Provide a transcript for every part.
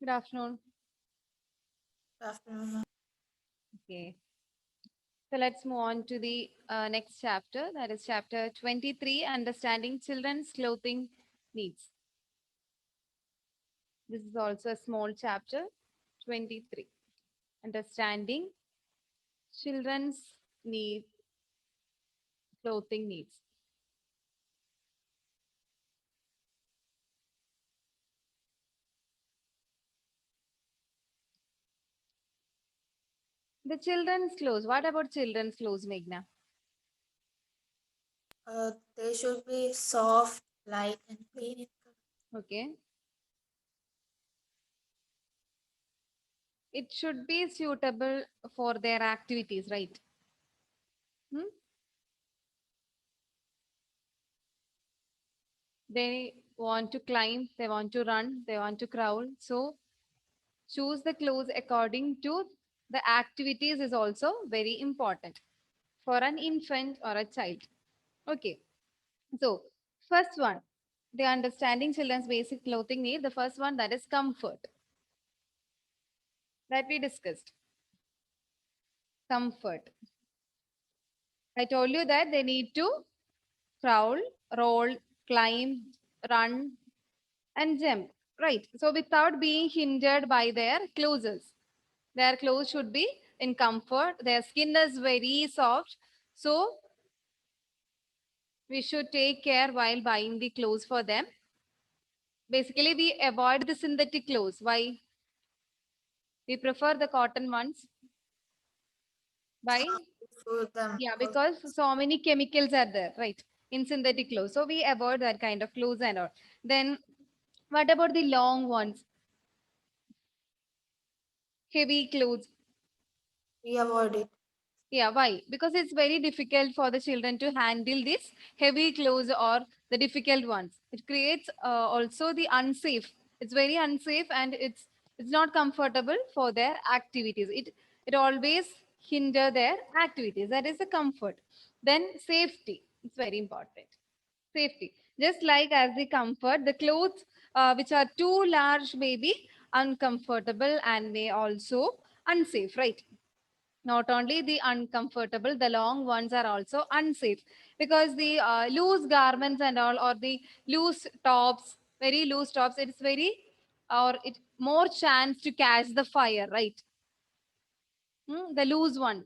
Good afternoon. Good afternoon. Okay. So let's move on to the next chapter. That is chapter 23, Understanding Children's Clothing Needs. This is also a small chapter, 23. Understanding Children's Need, Clothing Needs. The children's clothes. What about children's clothes, Meghna? They should be soft, light, and clean in color. Okay. It should be suitable for their activities, right? Hmm? They want to climb, they want to run, they want to crawl. So choose the clothes according to the activities is also very important for an infant or a child. Okay. So first one, the understanding children's basic clothing need. The first one, that is comfort, that we discussed. Comfort. I told you that they need to crawl, roll, climb, run, and jump. Right. So without being hindered by their clothes. Their clothes should be in comfort. Their skin is very soft. So we should take care while buying the clothes for them. Basically, we avoid the synthetic clothes. Why? We prefer the cotton ones. Why? For them Yeah, also. because so many chemicals are there, right? In synthetic clothes. So we avoid that kind of clothes and all. Then what about the long ones? Heavy clothes. We avoid it. Yeah, why? Because it's very difficult for the children to handle this heavy clothes or the difficult ones. It creates also the unsafe. It's very unsafe and it's not comfortable for their activities. It always hinder their activities. That is the comfort. Then safety. It's very important. Safety. Just like as the comfort, the clothes which are too large may be uncomfortable and may also unsafe, right? Not only the uncomfortable, the long ones are also unsafe because the loose garments and all or the loose tops, very loose tops, it's very or it more chance to catch the fire, right? The loose ones.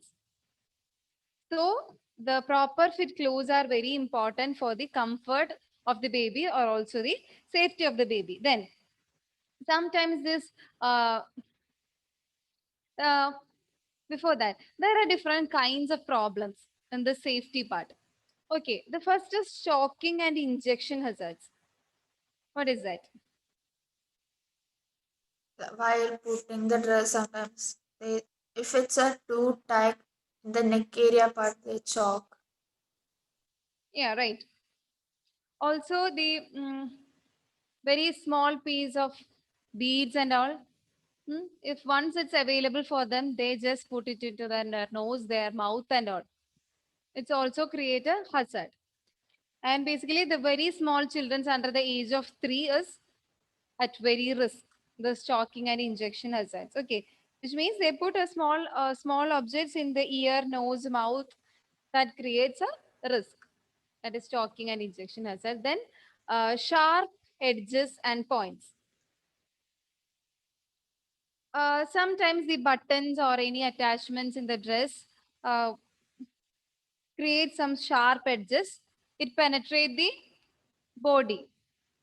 So the proper fit clothes are very important for the comfort of the baby or also the safety of the baby. Then sometimes this uh, uh, before that, there are different kinds of problems in the safety part. Okay, the first is shocking and injection hazards. What is that? While putting the dress, sometimes if it's a too tight in the neck area part, they choke. Yeah, right. Also, the very small piece of beads and all. If once it's available for them, they just put it into their nose, their mouth, and all. It's also create a hazard. And basically, the very small children under the age of 3 is at very risk. The shocking and injection hazards. Okay, which means they put a small objects in the ear, nose, mouth that creates a risk. That is shocking and injection hazard. Then sharp edges and points. Sometimes the buttons or any attachments in the dress uh, create some sharp edges. It penetrate the body,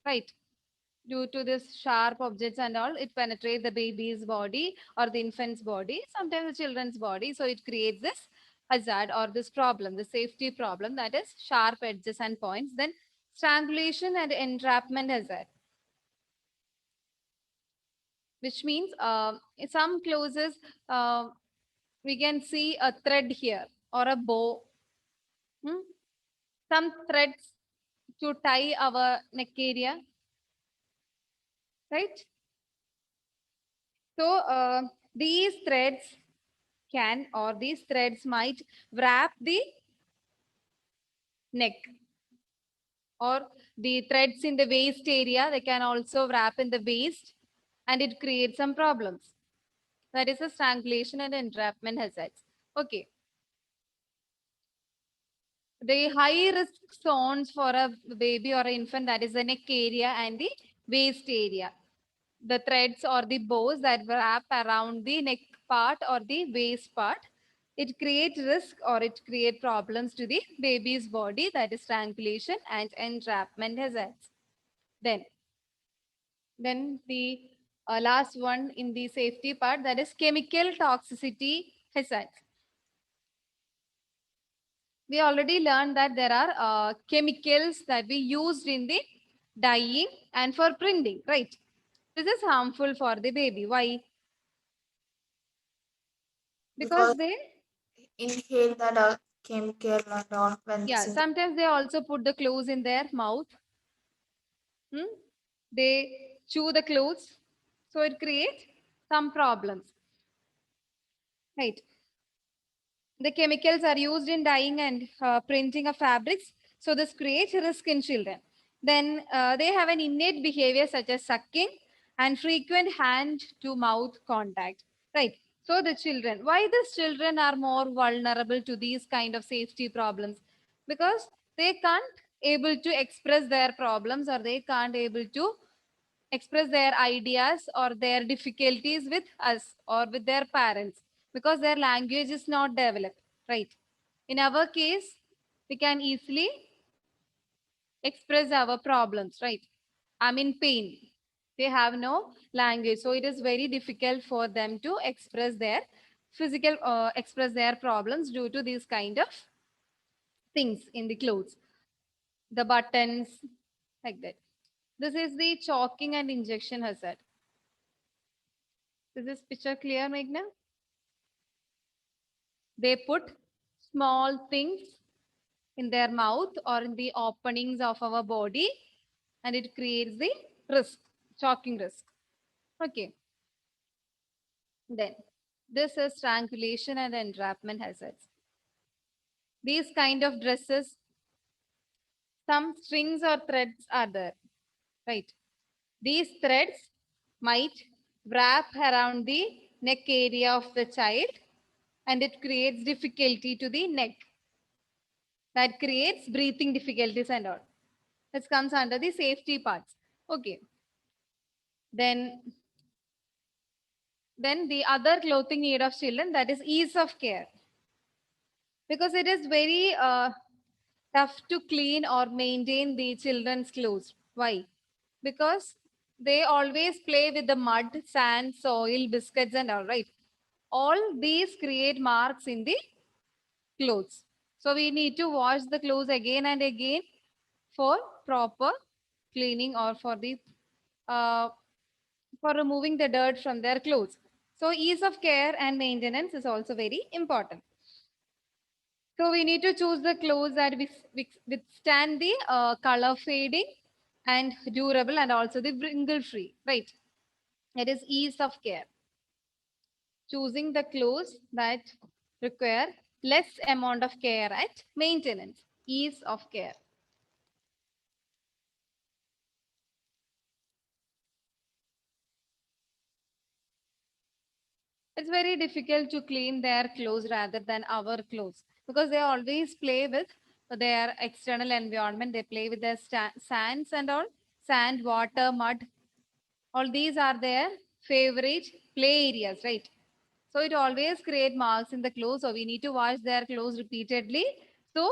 right? Due to this sharp objects and all, it penetrates the baby's body or the infant's body, sometimes the children's body. So it creates this hazard or this problem, the safety problem, that is sharp edges and points. Then strangulation and entrapment hazard, which means in some clothes uh, we can see a thread here or a bow, hmm? Some threads to tie our neck area, right? So these threads can or these threads might wrap the neck or the threads in the waist area, they can also wrap in the waist and it creates some problems. That is a strangulation and entrapment hazards. Okay. The high risk zones for a baby or an infant, that is the neck area and the waist area. The threads or the bows that wrap around the neck part or the waist part, it creates risk or it creates problems to the baby's body, that is strangulation and entrapment hazards. Then the last one in the safety part, that is chemical toxicity hazards. We already learned that there are chemicals that we used in the dyeing and for printing, right? This is harmful for the baby. Why? Because because they, inhale that chemical and all when yeah, it's in the sometimes they also put the clothes in their mouth. Hmm? They chew the clothes. So it creates some problems, right? The chemicals are used in dyeing and printing of fabrics. So this creates risk in children. Then they have an innate behavior such as sucking and frequent hand to mouth contact, right? So the children, why these children are more vulnerable to these kind of safety problems? Because they can't able to express their problems, or they can't able to express their ideas or their difficulties with us or with their parents, because their language is not developed, right? In our case, we can easily express our problems, right? I'm in pain. They have no language, so it is very difficult for them to express their physical, express their problems due to these kind of things in the clothes, the buttons, like that. This is the chalking and injection hazard. Is this picture clear, Meghna? They put small things in their mouth or in the openings of our body, and it creates the risk, shocking risk. Okay. Then this is strangulation and entrapment hazards. These kind of dresses, some strings or threads are there, right? These threads might wrap around the neck area of the child, and it creates difficulty to the neck. That creates breathing difficulties and all. This comes under the safety parts. Okay. Then, then the other clothing need of children, that is ease of care. Because it is very tough to clean or maintain the children's clothes. Why? Because they always play with the mud, sand, soil, biscuits, and all, right? All these create marks in the clothes. So we need to wash the clothes again and again for proper cleaning or uh, for removing the dirt from their clothes. So ease of care and maintenance is also very important. So we need to choose the clothes that withstand the color fading and durable, and also the wrinkle free, right? It is ease of care. Choosing the clothes that require less amount of care at maintenance, ease of care. It's very difficult to clean their clothes rather than our clothes, because they always play with their external environment. They play with their sands and all, sand, water, mud. All these are their favorite play areas, right? So it always create marks in the clothes. So we need to wash their clothes repeatedly. So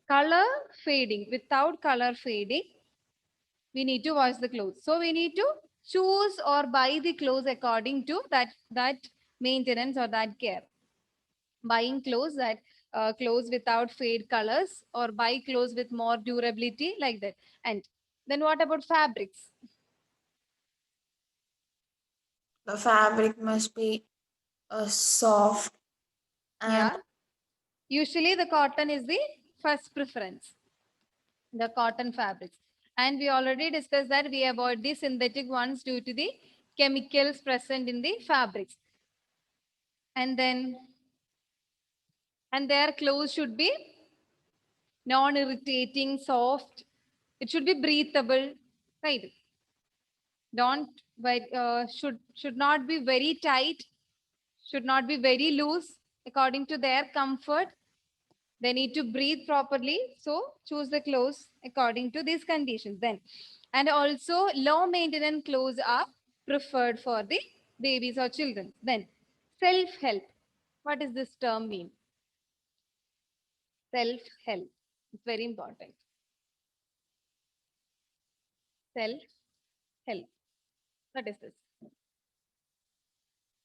color fading, without color fading, we need to wash the clothes. So we need to choose or buy the clothes according to that maintenance or that care. Buying clothes that clothes without fade colors, or buy clothes with more durability, like that. And then what about fabrics? the fabric must be soft Yeah, and usually the cotton is the first preference, the cotton fabrics. And we already discussed that we avoid the synthetic ones due to the chemicals present in the fabrics. And then, and their clothes should be non-irritating, soft. It should be breathable, right? Don't should not be very tight, should not be very loose according to their comfort. They need to breathe properly. So choose the clothes according to these conditions. Then, and also low maintenance clothes are preferred for the babies or children. Then, self help. What does this term mean? Self help. It's very important. Self help. What is this?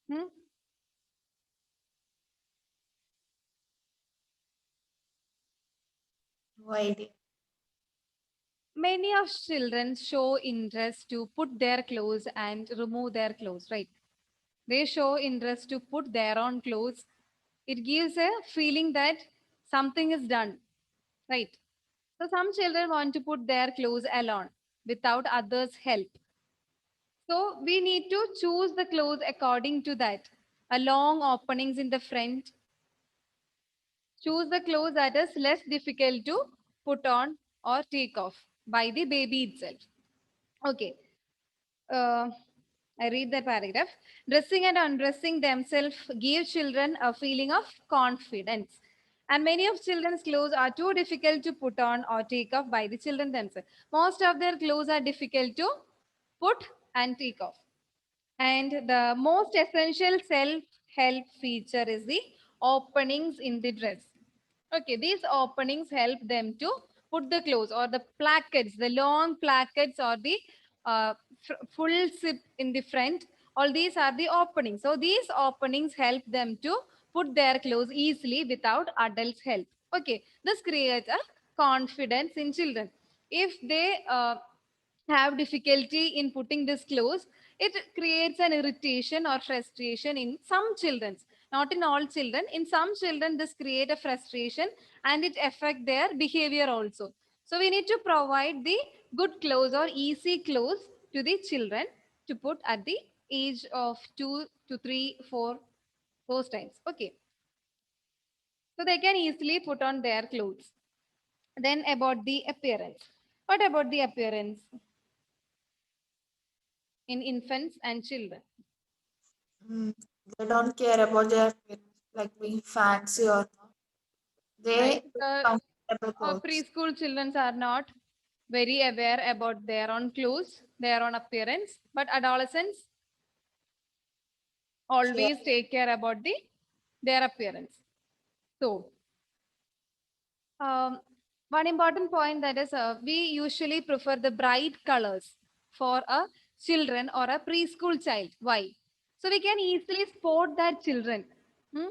Hmm? No idea. Many of children show interest to put their clothes and remove their clothes, right? They show interest to put their own clothes. It gives a feeling that something is done, right? So some children want to put their clothes alone without others' help. So we need to choose the clothes according to that. A long openings in the front. Choose the clothes that is less difficult to put on or take off by the baby itself. Okay. Uh, I read that paragraph. Dressing and undressing themselves give children a feeling of confidence. And many of children's clothes are too difficult to put on or take off by the children themselves. Most of their clothes are difficult to put and take off. And the most essential self-help feature is the openings in the dress. Okay, these openings help them to put the clothes or the plackets, the long plackets or the full zip in the front. All these are the openings. So these openings help them to put their clothes easily without adults' help. Okay, this creates a confidence in children. If they have difficulty in putting this clothes, it creates an irritation or frustration in some children, not in all children. In some children this create a frustration and it affect their behavior also. So we need to provide the good clothes or easy clothes to the children to put at the age of 2 to 3 4 those times. Okay, so they can easily put on their clothes. Then about the appearance. What about the appearance in infants and children? Mm, they don't care about their appearance, like being fancy or not. Right. They wear comfortable clothes. Preschool children are not very aware about their own clothes, their own appearance, but adolescents Yeah. always take care about their appearance. So, um, one important point that is we usually prefer the bright colors for a children or a preschool child. Why? So we can easily spot that children. Hmm?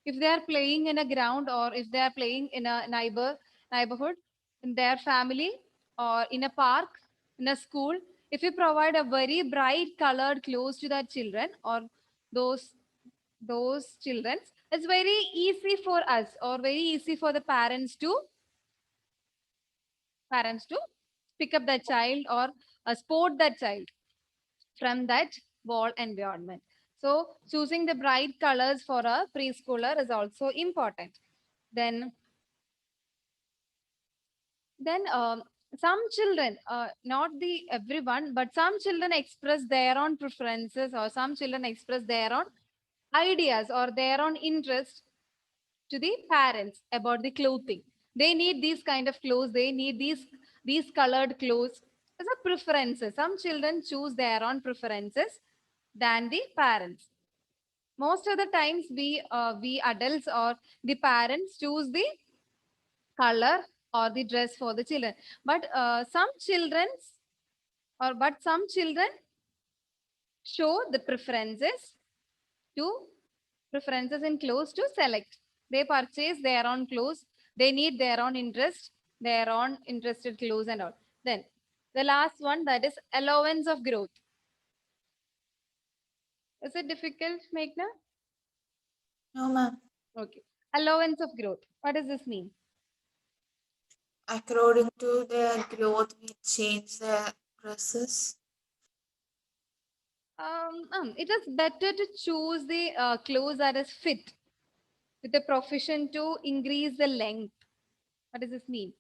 If they are playing in a ground or if they are playing in a neighborhood, in their family or in a park, in a school, if we provide a very bright colored clothes to that children or those those children, it's very easy for us or very easy for the parents to pick up that child or sport that child from that wall environment. So choosing the bright colors for a preschooler is also important. Then then some children, not the everyone, but some children express their own preferences or some children express their own ideas or their own interest to the parents about the clothing. They need these kind of clothes. They need these colored clothes. As a preferences, some children choose their own preferences than the parents. Most of the times, we adults or the parents choose the color or the dress for the children. But some children show the to preferences in clothes to select. They purchase their own clothes. They need their own interested clothes and all. Then the last one, that is allowance of growth. Is it difficult, Meghna? No, ma'am. Okay. Allowance of growth. What does this mean? According to their growth, we change their dresses. It is better to choose the clothes that is fit with the profession to increase the length. What does this mean?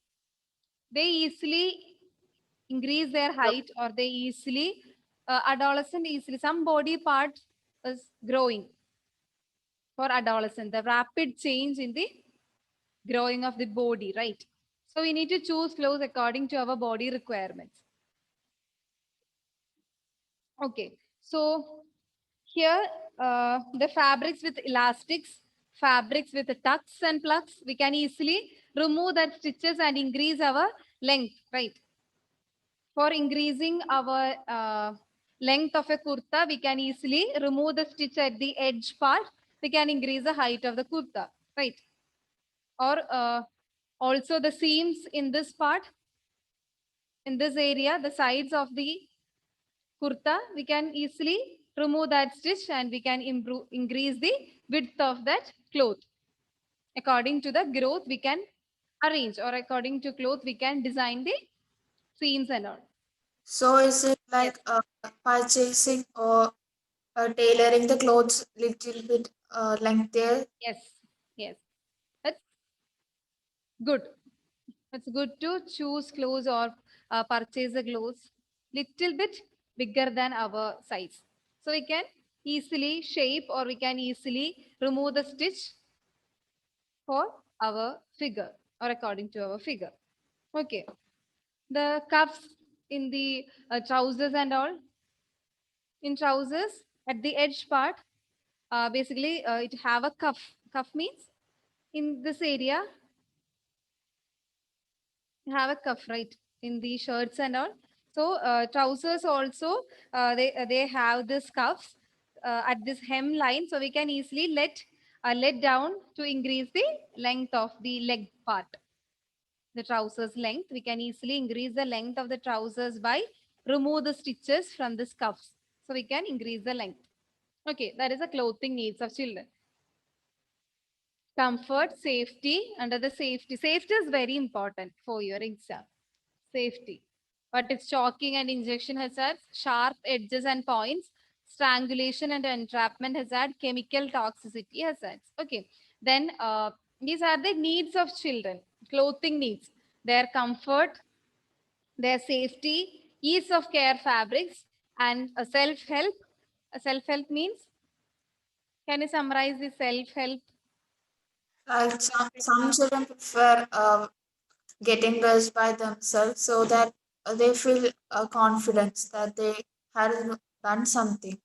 They easily increase their So, height or they easily adolescent easily, some body part is growing for adolescent, the rapid change in the growing of the body, right? So we need to choose clothes according to our body requirements. Okay, so here the fabrics with elastics, fabrics with tucks and plugs, we can easily remove that stitches and increase our length, right? For increasing our length of a kurta, we can easily remove the stitch at the edge part. We can increase the height of the kurta, right? Or also the seams in this part, in this area, the sides of the kurta, we can easily remove that stitch and we can increase the width of that cloth. According to the growth, we can arrange, or according to cloth, we can design the seams and all. So is it Yes, like purchasing or tailoring the clothes little bit lengthier? yes, yes. That's good. It's good to choose clothes or purchase the clothes little bit bigger than our size. So we can easily shape or we can easily remove the stitch for our figure or according to our figure. Okay. The cuffs in the trousers and all. In trousers, at the edge part, basically it have a cuff. Cuff means in this area, you have a cuff, right? In the shirts and all. So trousers also, they have this cuffs at this hem line. So we can easily let down to increase the length of the leg part. The trousers length, we can easily increase the length of the trousers by remove the stitches from the cuffs. So we can increase the length. Okay, that is the clothing needs of children. Comfort, safety, under the safety. Safety is very important for your exam. Safety. But it's chalking and injection hazards, sharp edges and points, strangulation and entrapment hazard, chemical toxicity hazards. Okay. Then these are the needs of children, clothing needs, their comfort, their safety, ease of care fabrics, and a self-help. A self-help means, can you summarize the self-help? Like some children prefer getting dressed by themselves so that they feel confidence that they had done something.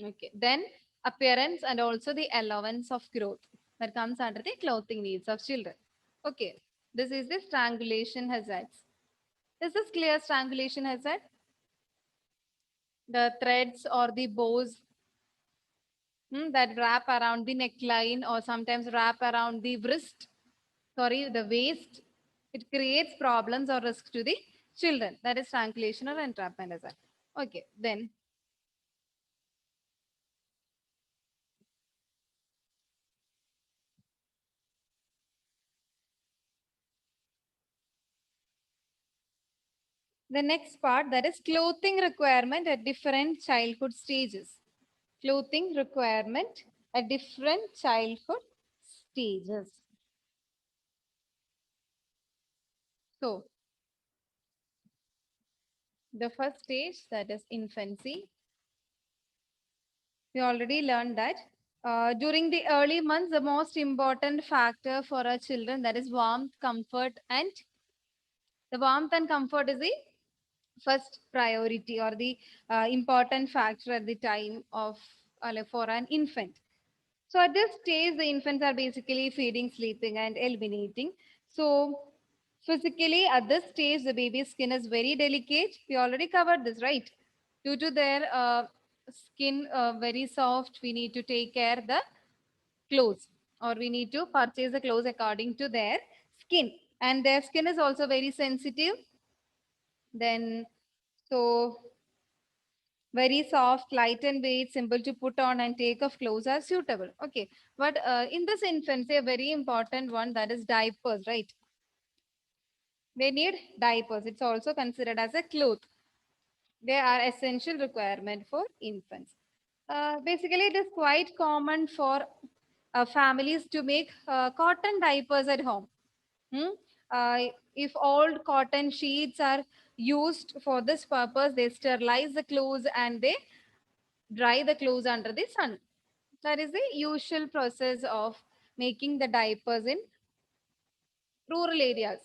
Okay. Then appearance and also the allowance of growth that comes under the clothing needs of children. Okay. This is the strangulation hazards. Is this clear strangulation hazard? The threads or the bows that wrap around the neckline or sometimes wrap around the wrist, sorry, the waist. It creates problems or risk to the children. That is strangulation or entrapment hazard. Okay. Then the next part, that is clothing requirement at different childhood stages. Clothing requirement at different childhood stages. So the first stage, that is infancy. We already learned that. During the early months, the most important factor for our children, that is warmth, comfort, and the warmth and comfort is the first priority or the important factor at the time of for an infant. So at this stage, the infants are basically feeding, sleeping, and eliminating. So physically, at this stage, the baby's skin is very delicate. We already covered this, right? Due to their skin very soft, we need to take care the clothes, or we need to purchase the clothes according to their skin. And their skin is also very sensitive. Then, so very soft, light and weight, simple to put on and take off clothes are suitable. Okay. But in this infancy, a very important one, that is diapers, right? They need diapers. It's also considered as a cloth. They are essential requirement for infants. Basically, it is quite common for families to make cotton diapers at home. Hmm? If old cotton sheets are used for this purpose, they sterilize the clothes and they dry the clothes under the sun. That is the usual process of making the diapers in rural areas.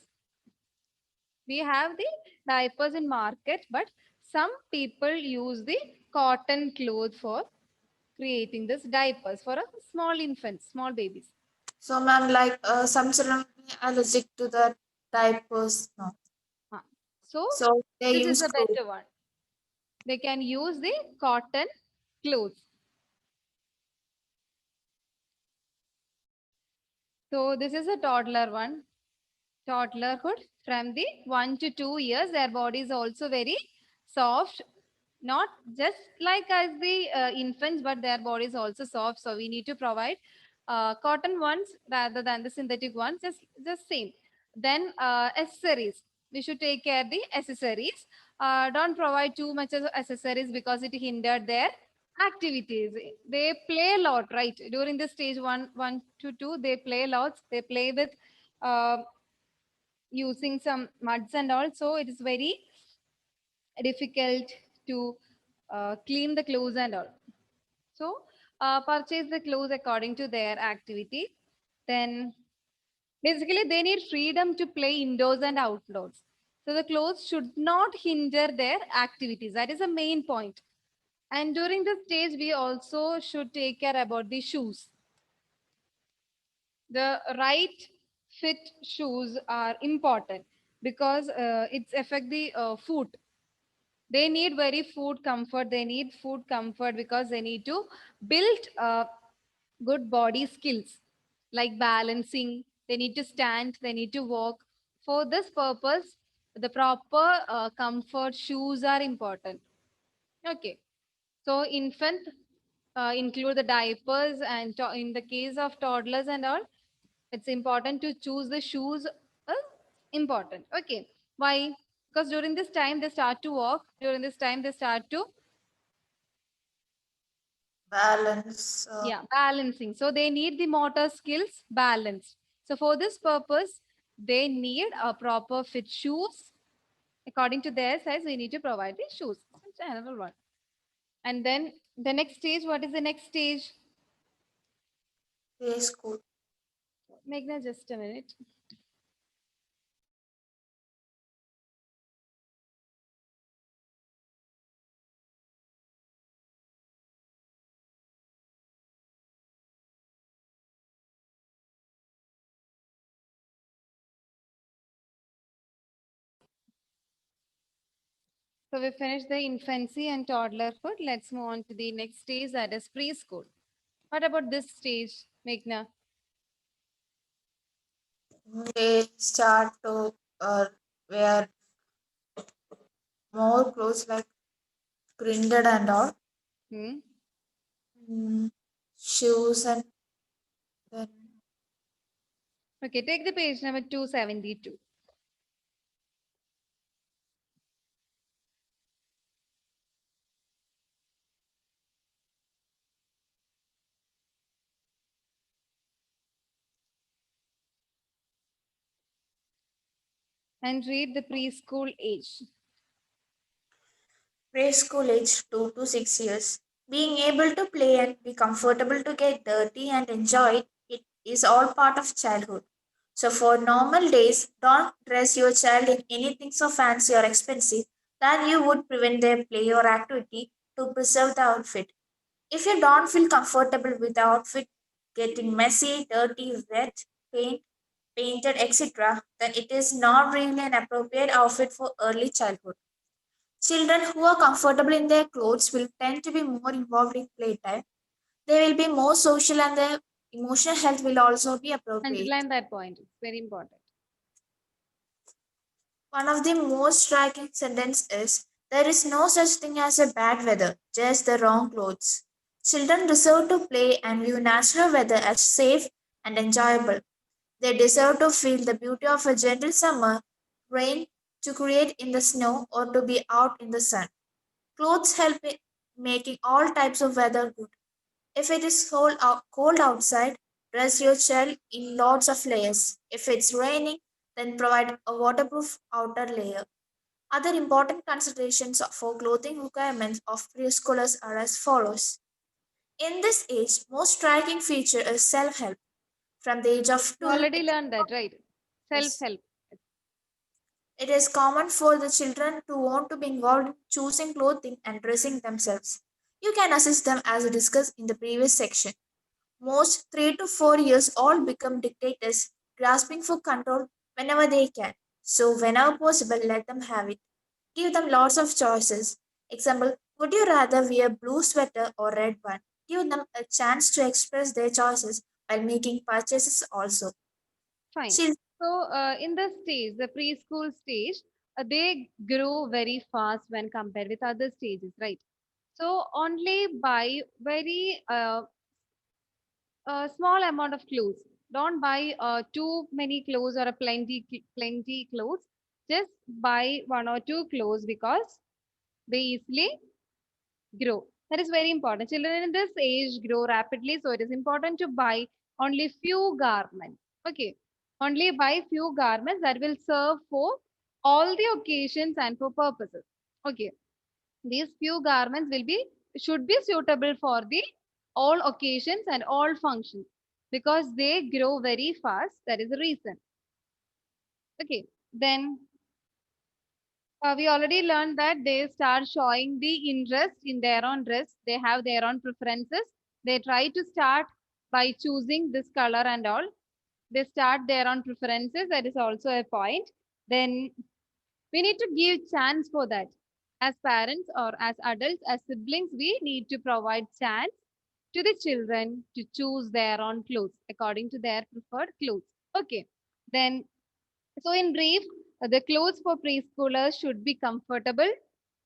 We have the diapers in market, but some people use the cotton cloth for creating this diapers for a small infants, small babies. So, ma'am, like some children will be allergic to the diapers. No. Huh. So So they this is use a clothes. better one. They can use the cotton clothes. So this is a toddler one. Toddlerhood from the 1 to 2 years, their body is also very soft, not just like as the infants, but their body is also soft. So we need to provide cotton ones rather than the synthetic ones, just same. Then accessories, we should take care the accessories. Don't provide too much of accessories because it hindered their activities. They play a lot, right? During the stage one to two, they play lots. They play with uh, using some muds and all. So it is very difficult to clean the clothes and all. So purchase the clothes according to their activity. Then basically they need freedom to play indoors and outdoors. So the clothes should not hinder their activities. That is the main point. And during this stage, we also should take care about the shoes. The right fit shoes are important because it's affect the foot. They need very food comfort. They need food comfort because they need to build good body skills like balancing. They need to stand, they need to walk. For this purpose, the proper comfort shoes are important. Okay. So infant include the diapers, and in the case of toddlers and all, it's important to choose the shoes. Important. Okay. Why? Because during this time they start to walk. During this time they start to Balance. balancing. So they need the motor skills balanced. So for this purpose, they need a proper fit shoes. According to their size, we need to provide the shoes. That's another one. And then the next stage, what is the next stage? Play school. Meghna, just a minute. So we finished the infancy and toddlerhood. Let's move on to the next stage, that is preschool. What about this stage, Meghna? They start to wear more clothes like printed and all. Hmm? Shoes and then Okay, take the page number 272. And read the preschool age. preschool age 2 to 6 years. Being able to play and be comfortable to get dirty and enjoy it is all part of childhood. So for normal days, don't dress your child in anything so fancy or expensive that you would prevent their play or activity to preserve the outfit. If you don't feel comfortable with the outfit getting messy, dirty, wet, painted, etc., then it is not really an appropriate outfit for early childhood. Children who are comfortable in their clothes will tend to be more involved in playtime. They will be more social and their emotional health will also be appropriate. Underline that point. It's very important. One of the most striking sentences is there is no such thing as a bad weather, just the wrong clothes. Children deserve to play and view natural weather as safe and enjoyable. They deserve to feel the beauty of a gentle summer rain, to create in the snow, or to be out in the sun. Clothes help in making all types of weather good. If it is cold outside, dress your child in lots of layers. If it's raining, Then provide a waterproof outer layer. Other important considerations for clothing requirements of preschoolers are as follows. In this age, most striking feature is self-help. From the age of You 2, already learned that, right? yes, Self-help. it is common for the children to want to be involved in choosing clothing and dressing themselves. You can assist them as discussed in the previous section. Most 3 to 4 years all become dictators, grasping for control whenever they can. So, whenever possible, let them have it. Give them lots of choices. Example, would you rather wear blue sweater or red one? Give them a chance to express their choices while making purchases also. Fine. Chil- So in the stage, the preschool stage, they grow very fast when compared with other stages, right? So only buy very small amount of clothes. Don't buy too many clothes or a plenty clothes. Just buy one or two clothes because they easily grow. That is very important. Children in this age grow rapidly, so it is important to buy only few garments. Okay, only buy few garments that will serve for all the occasions and for purposes. Okay, these few garments will be should be suitable for the all occasions and all functions because they grow very fast. That is the reason. Okay, then we already learned that they start showing the interest in their own dress. They have their own preferences. They try to start by choosing this color and all. They start their own preferences. That is also a point. Then we need to give chance for that. As parents or as adults, as siblings, we need to provide chance to the children to choose their own clothes according to their preferred clothes. Okay. Then so, in brief, the clothes for preschoolers should be comfortable,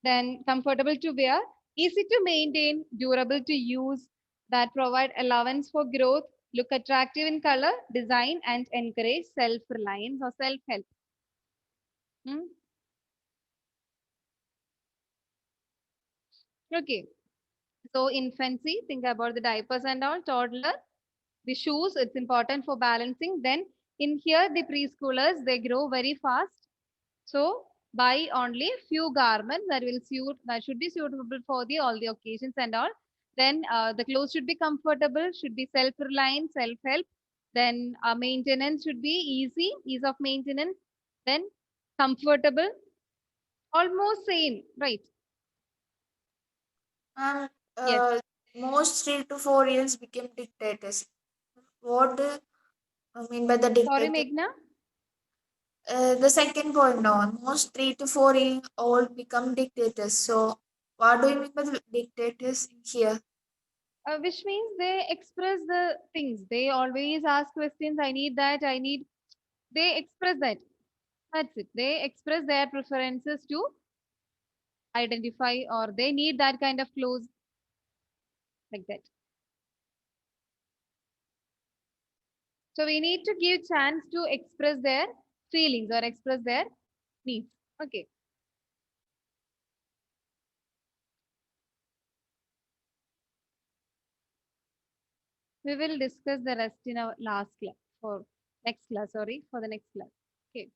then comfortable to wear, easy to maintain, durable to use, that provide allowance for growth, look attractive in color, design, and encourage self reliance or self help. Hmm? Okay. So, infancy, think about the diapers and all, toddler, the shoes, it's important for balancing. Then, in here, the preschoolers, they grow very fast. So buy only few garments that should be suitable for the all the occasions and all. Then the clothes should be comfortable, should be self-reliant, self-help. Then maintenance should be easy, ease of maintenance. Then comfortable, almost same, right? and Yes. most 3 to 4 years became dictators. What do I mean by the Sorry, dictator? Meghna. The second point now, most 3 to 4 year old become dictators. So, what do you mean by the dictators in here? Which means they express the things. They always ask questions. I need that. I need. They express that. That's it. They express their preferences to identify or they need that kind of clothes like that. So we need to give chance to express their feelings or express their needs. Okay. We will discuss the rest in our last class for next class, sorry, for the next class. Okay.